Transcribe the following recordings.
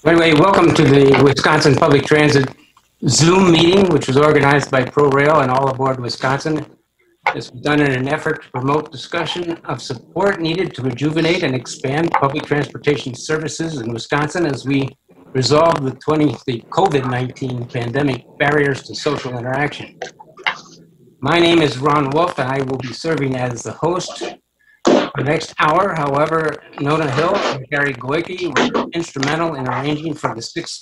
Anyway, welcome to the Wisconsin Public Transit Zoom meeting, which was organized by ProRail and All Aboard Wisconsin. This was done in an effort to promote discussion of support needed to rejuvenate and expand public transportation services in Wisconsin as we resolve the COVID-19 pandemic barriers to social interaction. My name is Ron Wolf, and I will be serving as the host for the next hour. However, Nona Hill and Gary Goicke were instrumental in arranging for the 6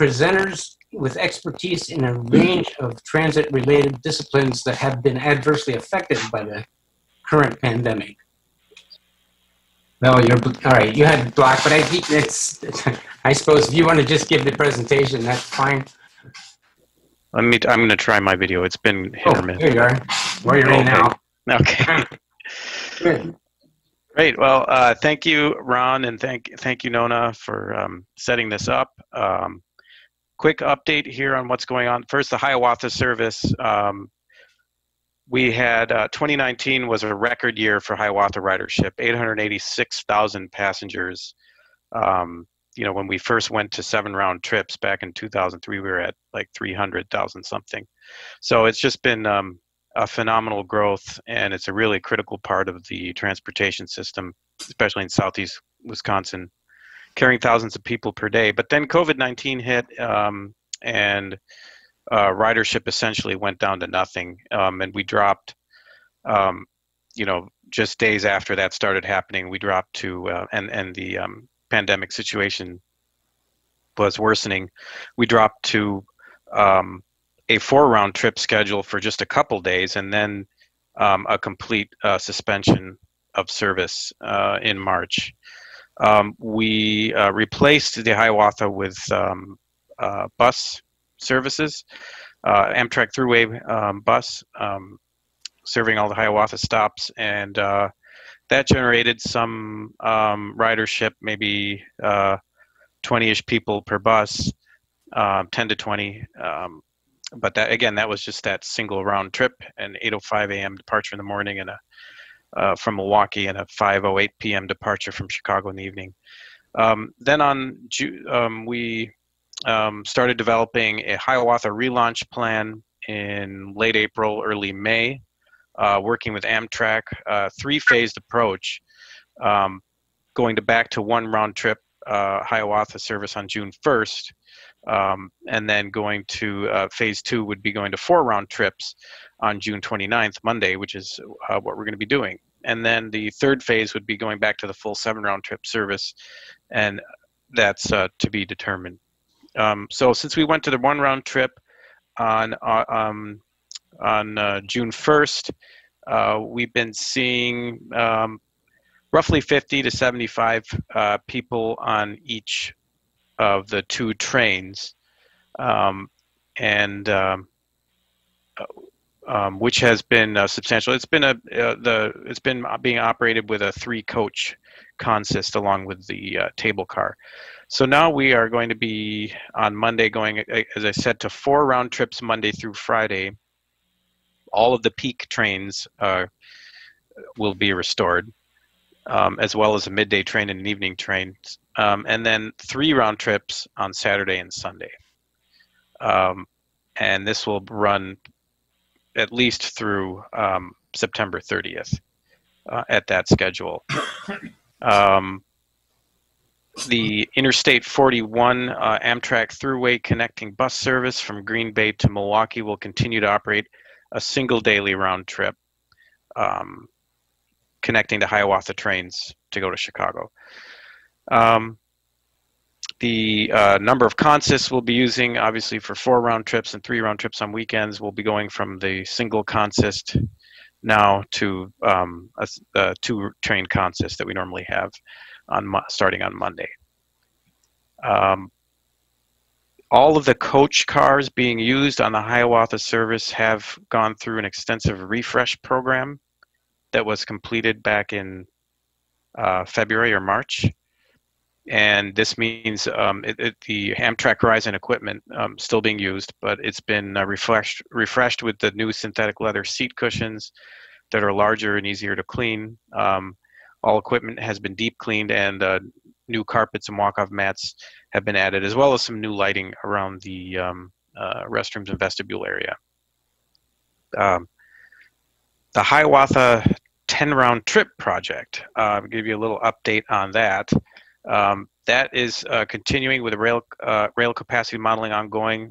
presenters with expertise in a range of transit-related disciplines that have been adversely affected by the current pandemic. Well, all right. You had block, but I suppose if you want to just give the presentation, that's fine. I'm going to try my video. It's been hit or miss. Here you are. Where you're in now. Okay. Good. Great. Well, thank you, Ron, and thank you, Nona, for setting this up. Quick update here on what's going on. First, the Hiawatha service. We had 2019 was a record year for Hiawatha ridership, 886,000 passengers. You know, when we first went to 7 round trips back in 2003, we were at like 300,000 something. So it's just been a phenomenal growth, and it's a really critical part of the transportation system, especially in southeast Wisconsin, carrying thousands of people per day. But then COVID-19 hit, and ridership essentially went down to nothing, and we dropped, you know, just days after that started happening, we dropped to, and the pandemic situation was worsening, we dropped to a 4 round trip schedule for just a couple days, and then a complete suspension of service in March. We replaced the Hiawatha with bus services, Amtrak Thruway bus, serving all the Hiawatha stops, and that generated some ridership, maybe 20-ish people per bus, 10 to 20. But that, again, that was just that single round trip, an 8:05 a.m. departure in the morning, and a from Milwaukee, and a 5:08 p.m. departure from Chicago in the evening. Then on we started developing a Hiawatha relaunch plan in late April, early May, working with Amtrak, 3-phased approach, going back to 1 round trip Hiawatha service on June 1st, and then going to phase 2 would be going to 4 round trips on June 29th, Monday, which is what we're going to be doing. And then the 3rd phase would be going back to the full 7 round trip service, and that's to be determined. So since we went to the 1 round trip on June 1st, we've been seeing roughly 50 to 75 people on each of the 2 trains, and which has been substantial. It's been it's been being operated with a 3-coach consist along with the table car. So now we are going to be on Monday going, as I said, to 4 round trips Monday through Friday. All of the peak trains will be restored, as well as a midday train and an evening train, and then 3 round trips on Saturday and Sunday. And this will run at least through September 30th at that schedule. The Interstate 41 Amtrak Thruway connecting bus service from Green Bay to Milwaukee will continue to operate a single daily round trip, connecting to Hiawatha trains to go to Chicago. The number of consists we'll be using, obviously, for 4 round trips and 3 round trips on weekends, will be going from the single consist now to a 2 train consist that we normally have on starting on Monday. All of the coach cars being used on the Hiawatha service have gone through an extensive refresh program that was completed back in February or March. And this means the Amtrak Horizon equipment still being used, but it's been refreshed with the new synthetic leather seat cushions that are larger and easier to clean. All equipment has been deep cleaned, and new carpets and walk-off mats have been added, as well as some new lighting around the restrooms and vestibule area. The Hiawatha 10-round trip project, I'll give you a little update on that. That is continuing with the rail capacity modeling ongoing,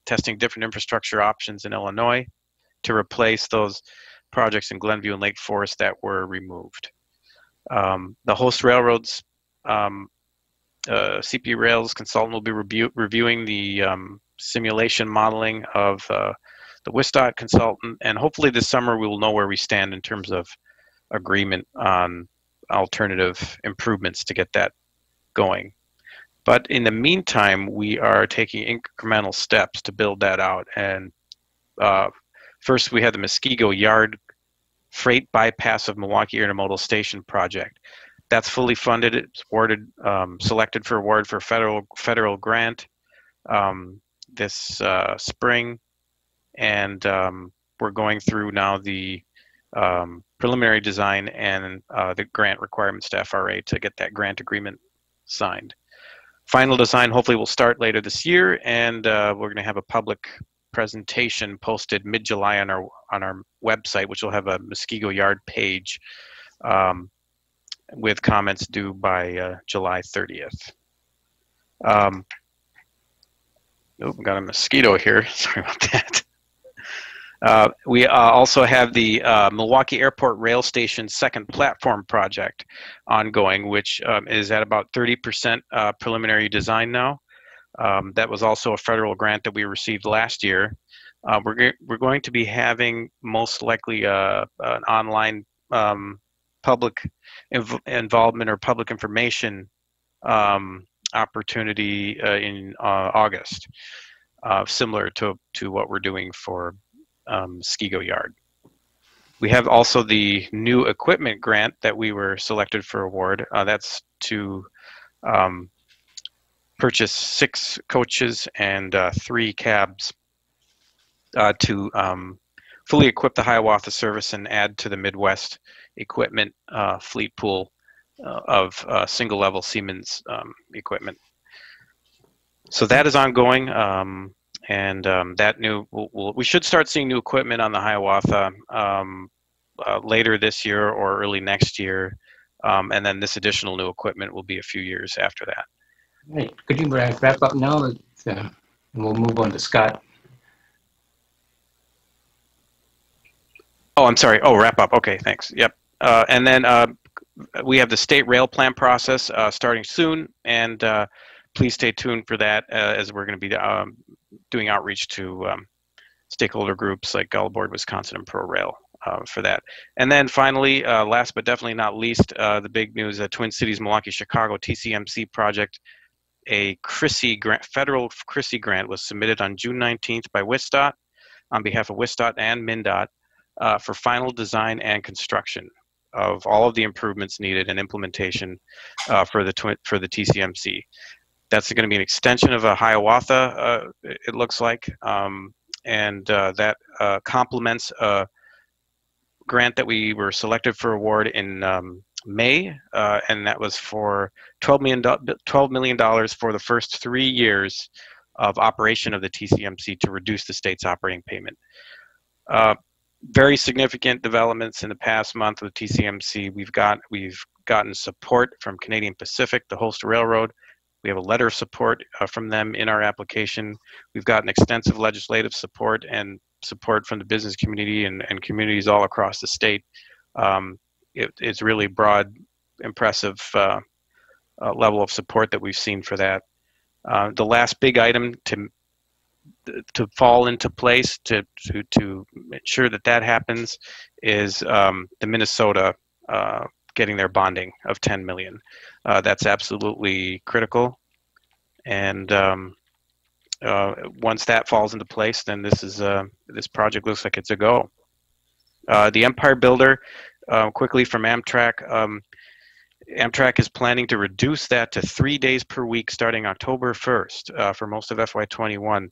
testing different infrastructure options in Illinois to replace those projects in Glenview and Lake Forest that were removed. The host railroads, CP Rail's consultant will be reviewing the simulation modeling of the WisDOT consultant, and hopefully this summer we will know where we stand in terms of agreement on alternative improvements to get that going. But in the meantime, we are taking incremental steps to build that out. And first, we have the Muskego Yard Freight Bypass of Milwaukee Intermodal Station project. That's fully funded. It's awarded, selected for award for federal grant this spring, and we're going through now the preliminary design and the grant requirements to FRA to get that grant agreement signed. Final design hopefully will start later this year, and we're going to have a public presentation posted mid-July on our website, which will have a Muskego Yard page with comments due by July 30th. Oh, we got a mosquito here. Sorry about that. We also have the Milwaukee Airport Rail Station second platform project ongoing, which is at about 30% preliminary design now. That was also a federal grant that we received last year. We're going to be having most likely an online public involvement or public information opportunity in August, similar to what we're doing for Muskego Yard. We have also the new equipment grant that we were selected for award. That's to purchase 6 coaches and 3 cabs to fully equip the Hiawatha service and add to the Midwest equipment fleet pool of single-level Siemens equipment. So that is ongoing. And that we should start seeing new equipment on the Hiawatha later this year or early next year, and then this additional new equipment will be a few years after that. Right. Could you wrap up now? And we'll move on to Scott. Oh, I'm sorry. Oh, wrap up. Okay, thanks. Yep. And then we have the state rail plan process starting soon, and please stay tuned for that as we're going to be doing outreach to stakeholder groups like Gull Board, Wisconsin, and ProRail for that. And then finally, last but definitely not least, the big news: Twin Cities, Milwaukee, Chicago TCMC project, a CRISI grant, federal CRISI grant, was submitted on June 19th by WisDOT on behalf of WisDOT and MnDOT for final design and construction of all of the improvements needed and implementation for the TCMC. That's going to be an extension of a Hiawatha, it looks like, and that complements a grant that we were selected for award in May, and that was for $12 million for the first 3 years of operation of the TCMC to reduce the state's operating payment. Very significant developments in the past month with TCMC. We've gotten support from Canadian Pacific, the host railroad. We have a letter of support from them in our application. We've gotten extensive legislative support and support from the business community and communities all across the state. It's really broad, impressive level of support that we've seen for that. The last big item to fall into place to ensure that happens is the Minnesota getting their bonding of $10 million. That's absolutely critical, and once that falls into place, then this project looks like it's a go. The Empire Builder, quickly from Amtrak. Amtrak is planning to reduce that to 3 days per week starting October 1st for most of FY21.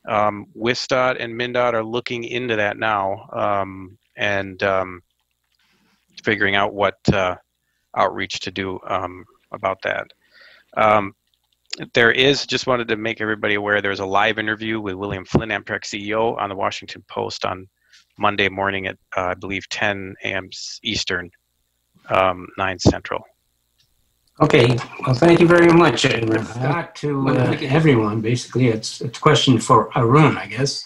WisDOT and MnDOT are looking into that now and figuring out what outreach to do about that. There is, just wanted to make everybody aware, there's a live interview with William Flynn, MIPRC CEO, on the Washington Post on Monday morning at, I believe, 10 a.m. Eastern, 9 Central. Okay, well, thank you very much. Scott, to everyone, basically, it's a question for Arun, I guess.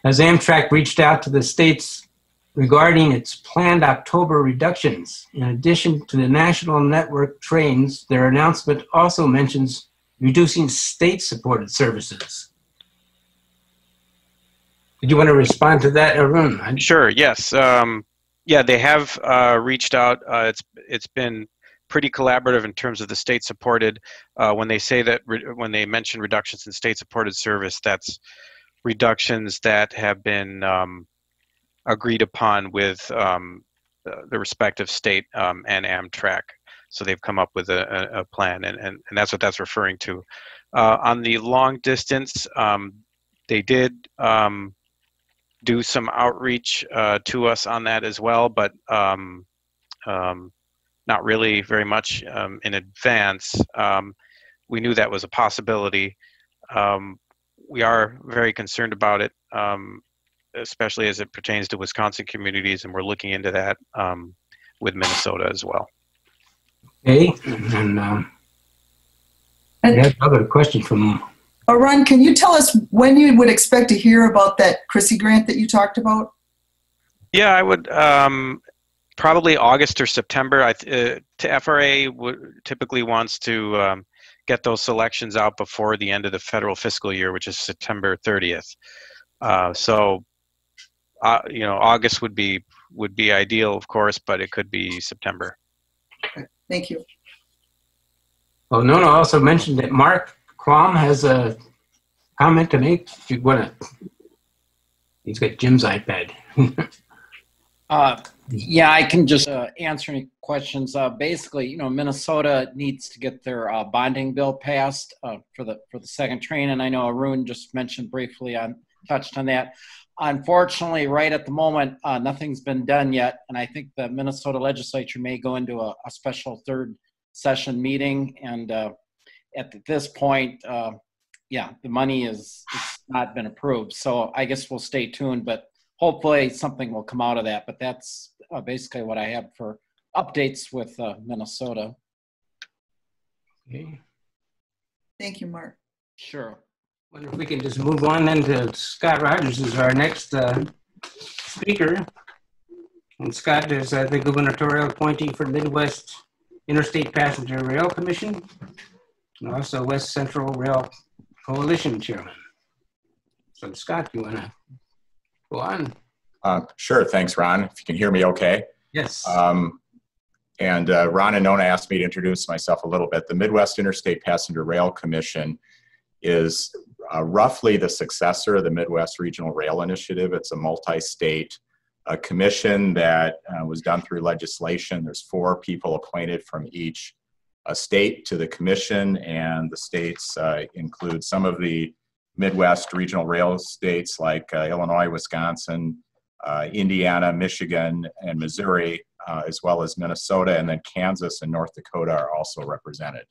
Has Amtrak reached out to the states regarding its planned October reductions? In addition to the national network trains, their announcement also mentions reducing state-supported services. Did you want to respond to that, Arun? Sure, yes. Yeah, they have reached out. It's been pretty collaborative in terms of the state-supported. When they say that, when they mention reductions in state-supported service, that's reductions that have been agreed upon with the respective state and Amtrak. So they've come up with a plan, and that's what that's referring to. On the long distance, they did do some outreach to us on that as well, but not really very much in advance. We knew that was a possibility. We are very concerned about it, especially as it pertains to Wisconsin communities, and we're looking into that with Minnesota as well. Okay, and I have another question from Arun, can you tell us when you would expect to hear about that CRISI grant that you talked about? Yeah, I would probably August or September. FRA typically wants to get those selections out before the end of the federal fiscal year, which is September 30th. So, you know, August would be ideal, of course, but it could be September. Okay, thank you. Well, Nona also mentioned that Mark Crom has a comment to make. If you want to, he's got Jim's iPad. Yeah, I can just answer any questions. Basically, you know, Minnesota needs to get their bonding bill passed for the second train, and I know Arun just mentioned briefly touched on that. Unfortunately, right at the moment, nothing's been done yet, and I think the Minnesota legislature may go into a special third session meeting, and at this point, yeah, the money is not been approved. So I guess we'll stay tuned, but hopefully something will come out of that. But that's basically what I have for updates with Minnesota. Okay. Thank you, Mark. Sure. I wonder if we can just move on then to Scott Rogers, who's our next speaker. And Scott is the gubernatorial appointee for Midwest Interstate Passenger Rail Commission, and also West Central Rail Coalition Chairman. So Scott, you want to go on? Sure, thanks, Ron. If you can hear me okay. Yes. Ron and Nona asked me to introduce myself a little bit. The Midwest Interstate Passenger Rail Commission is roughly the successor of the Midwest Regional Rail Initiative. It's a multi-state commission that was done through legislation. There's 4 people appointed from each state to the commission, and the states include some of the Midwest regional rail states like Illinois, Wisconsin, Indiana, Michigan, and Missouri, as well as Minnesota, and then Kansas and North Dakota are also represented.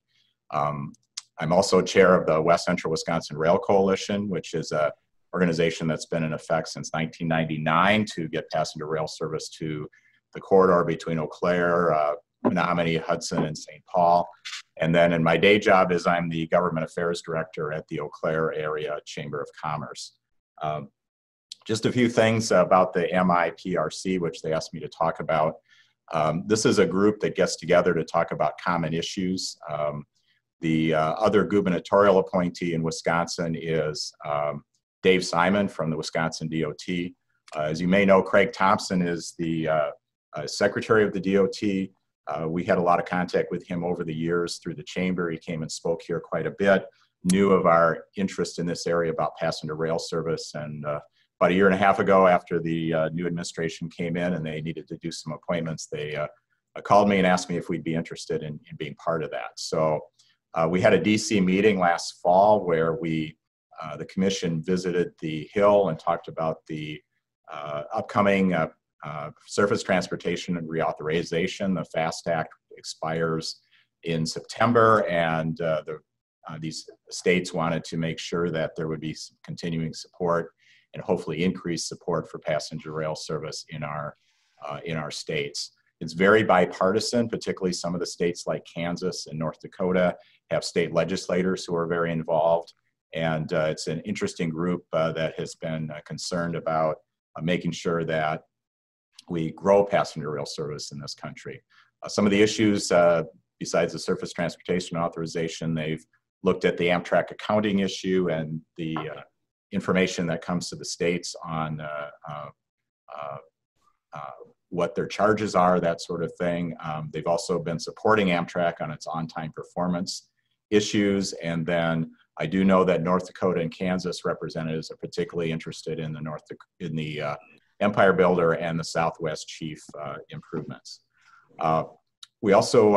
I'm also chair of the West Central Wisconsin Rail Coalition, which is an organization that's been in effect since 1999 to get passenger rail service to the corridor between Eau Claire, Menominee, Hudson, and St. Paul. And then in my day job is I'm the Government Affairs Director at the Eau Claire Area Chamber of Commerce. Just a few things about the MIPRC, which they asked me to talk about. This is a group that gets together to talk about common issues. The other gubernatorial appointee in Wisconsin is Dave Simon from the Wisconsin DOT. As you may know, Craig Thompson is the secretary of the DOT. We had a lot of contact with him over the years through the chamber. He came and spoke here quite a bit, knew of our interest in this area about passenger rail service. And about a year and a half ago, after the new administration came in and they needed to do some appointments, they called me and asked me if we'd be interested in being part of that. So we had a DC meeting last fall where the commission visited the Hill and talked about the upcoming surface transportation and reauthorization. The FAST Act expires in September, and these states wanted to make sure that there would be some continuing support and hopefully increased support for passenger rail service in our states. It's very bipartisan, particularly some of the states like Kansas and North Dakota have state legislators who are very involved. And it's an interesting group that has been concerned about making sure that we grow passenger rail service in this country. Some of the issues, besides the surface transportation authorization, they've looked at the Amtrak accounting issue and the information that comes to the states on what their charges are, that sort of thing. They've also been supporting Amtrak on its on-time performance issues. And then I do know that North Dakota and Kansas representatives are particularly interested in the Empire Builder and the Southwest Chief improvements. We also,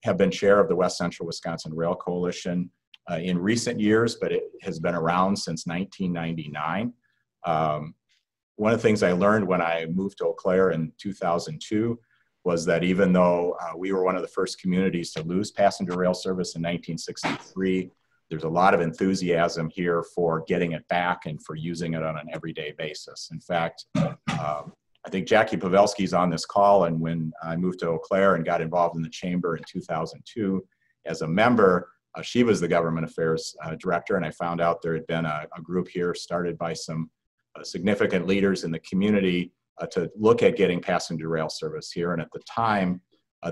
have been chair of the West Central Wisconsin Rail Coalition in recent years, but it has been around since 1999. One of the things I learned when I moved to Eau Claire in 2002 was that even though we were one of the first communities to lose passenger rail service in 1963, there's a lot of enthusiasm here for getting it back and for using it on an everyday basis. In fact, I think Jackie Pavelski's on this call, and when I moved to Eau Claire and got involved in the chamber in 2002 as a member, she was the government affairs director, and I found out there had been a group here started by some significant leaders in the community to look at getting passenger rail service here. And at the time,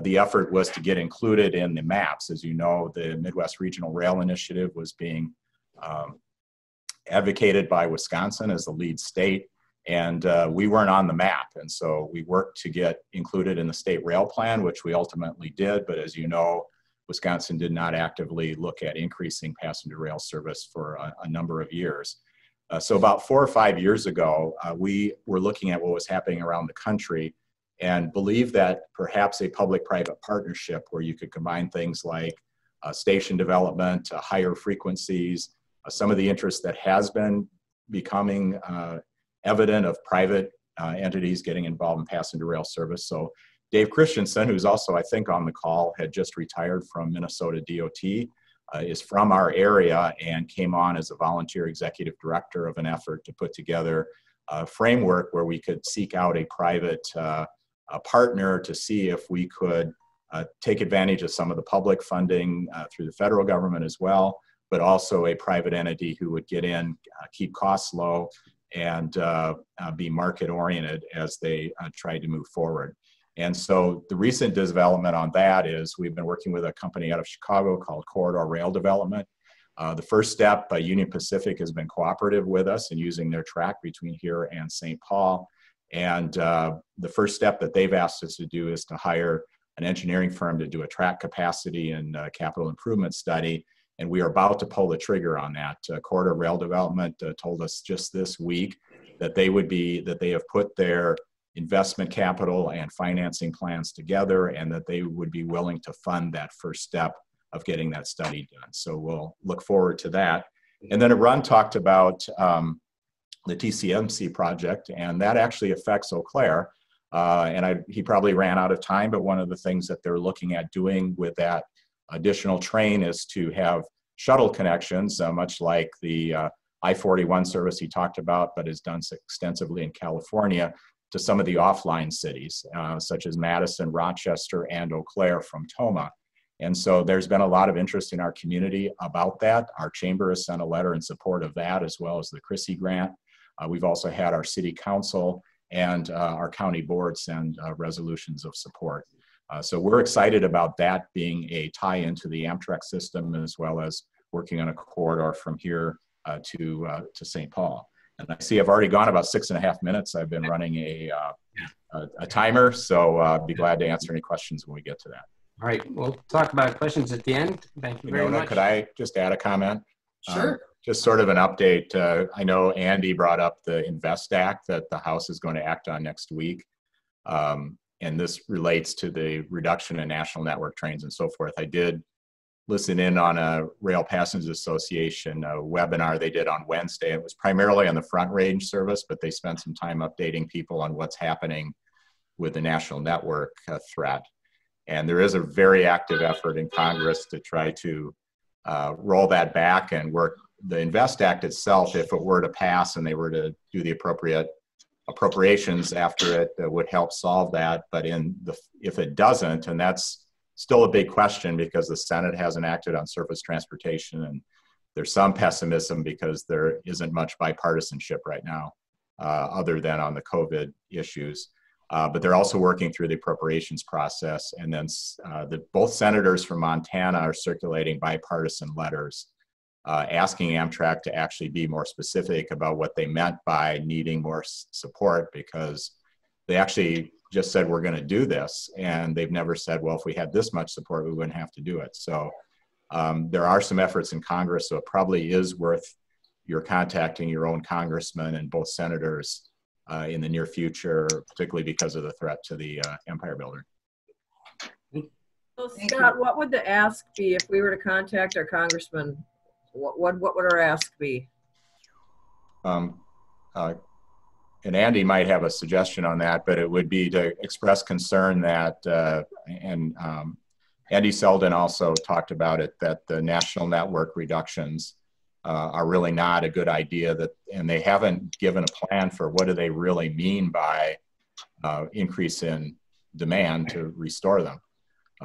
the effort was to get included in the maps. As you know, the Midwest Regional Rail Initiative was being advocated by Wisconsin as the lead state, and we weren't on the map. And so we worked to get included in the state rail plan, which we ultimately did. But as you know, Wisconsin did not actively look at increasing passenger rail service for a number of years. So about 4 or 5 years ago, we were looking at what was happening around the country and believed that perhaps a public-private partnership where you could combine things like station development, higher frequencies, some of the interest that has been becoming evident of private entities getting involved in passenger rail service. So Dave Christensen, who's also, I think, on the call, had just retired from Minnesota DOT, is from our area and came on as a volunteer executive director of an effort to put together a framework where we could seek out a private partner to see if we could take advantage of some of the public funding through the federal government as well, but also a private entity who would get in, keep costs low, and be market oriented as they try to move forward. And so the recent development on that is we've been working with a company out of Chicago called Corridor Rail Development. The first step, Union Pacific has been cooperative with us in using their track between here and St. Paul. And the first step that they've asked us to do is to hire an engineering firm to do a track capacity and capital improvement study. And we are about to pull the trigger on that. Corridor Rail Development told us just this week that they have put their investment capital and financing plans together, and that they would be willing to fund that first step of getting that study done. So we'll look forward to that. And then Arun talked about the TCMC project, and that actually affects Eau Claire. He probably ran out of time, but one of the things that they're looking at doing with that additional train is to have shuttle connections, much like the I-41 service he talked about, but is done extensively in California, to some of the offline cities, such as Madison, Rochester, and Eau Claire from Toma. And so there's been a lot of interest in our community about that. Our chamber has sent a letter in support of that, as well as the CRISI grant. We've also had our city council and our county board send resolutions of support. So we're excited about that being a tie-in to the Amtrak system, as well as working on a corridor from here to St. Paul. And I see I've already gone about 6.5 minutes. I've been running a timer, so I'd be glad to answer any questions when we get to that. All right, we'll talk about questions at the end. Thank you very much. Could I just add a comment? Sure. Just sort of an update. I know Andy brought up the INVEST Act that the House is going to act on next week. And this relates to the reduction in national network trains and so forth. I did listen in on a Rail Passengers Association webinar they did on Wednesday. It was primarily on the front range service, but they spent some time updating people on what's happening with the national network threat. And there is a very active effort in Congress to try to roll that back and work. The INVEST Act itself, if it were to pass and they were to do the appropriate appropriations after it, would help solve that. But if it doesn't, and that's still a big question because the Senate hasn't acted on surface transportation, and there's some pessimism because there isn't much bipartisanship right now, other than on the COVID issues. But they're also working through the appropriations process. And then both senators from Montana are circulating bipartisan letters asking Amtrak to actually be more specific about what they meant by needing more support, because they actually just said, we're going to do this. And they've never said, well, if we had this much support, we wouldn't have to do it. So there are some efforts in Congress, so it probably is worth your contacting your own congressman and both senators in the near future, particularly because of the threat to the Empire Building. So Scott, what would the ask be if we were to contact our congressman? What would our ask be? And Andy might have a suggestion on that, but it would be to express concern that, Andy Selden also talked about it, that the national network reductions are really not a good idea, and they haven't given a plan for what do they really mean by increase in demand to restore them.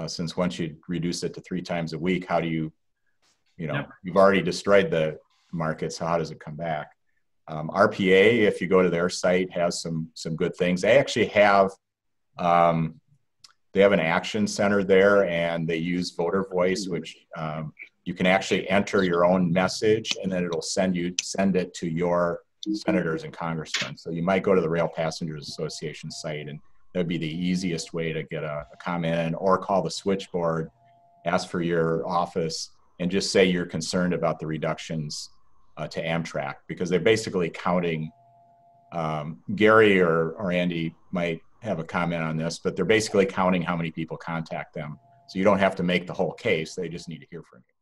Since once you reduce it to 3 times a week, how do you've already destroyed the market, so how does it come back? RPA, if you go to their site, has some good things. They actually have, they have an action center there, and they use voter voice, which you can actually enter your own message, and then it'll send it to your senators and congressmen. So you might go to the Rail Passengers Association site, and that'd be the easiest way to get a comment in, or call the switchboard, ask for your office, and just say you're concerned about the reductions to Amtrak, because they're basically counting, Gary or Andy might have a comment on this, but they're basically counting how many people contact them. So you don't have to make the whole case, they just need to hear from you.